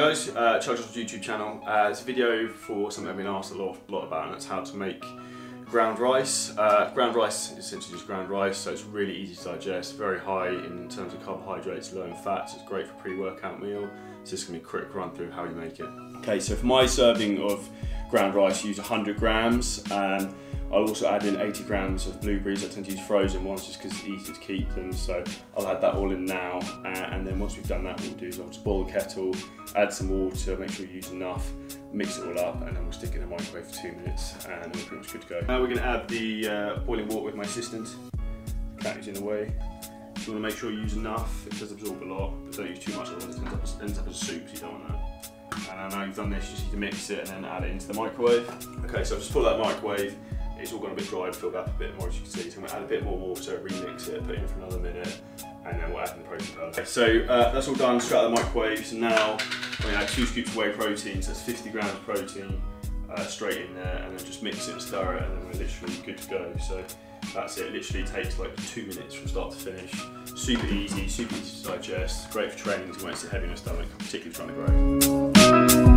guys, Chuck's YouTube channel. It's a video for something I've been asked a lot about, and that's how to make ground rice. Ground rice is essentially just ground rice, so it's really easy to digest, very high in terms of carbohydrates, low in fat, so it's great for pre-workout meal. So this is going to be a quick run through how you make it. Okay, so for my serving of ground rice, use 100 grams. I'll also add in 80 grams of blueberries. I tend to use frozen ones just because it's easy to keep them, so I'll add that all in now, and then once we've done that, what we'll do is I'll just boil the kettle, add some water, make sure you use enough, mix it all up, and then we'll stick it in the microwave for 2 minutes, and we're pretty much good to go. Now we're going to add the boiling water with my assistant. Cat is in the way. You want to make sure you use enough. It does absorb a lot, but don't use too much, otherwise it ends up as soup, so you don't want that. And now you've done this, you just need to mix it and then add it into the microwave. Okay, so I've just pulled out the microwave. It's all gone a bit dry, filled up a bit more, as you can see. So I'm going to add a bit more water, remix it, put it in for another minute, and then we'll add in the protein powder. Okay, so that's all done, straight out of the microwave. So now I'm going to add 2 scoops of whey protein, so that's 50 grams of protein straight in there, and then just mix it and stir it, and then we're literally good to go. So that's it. It literally takes like 2 minutes from start to finish. Super easy to digest, great for training to when it's heavy in the stomach, particularly trying to grow.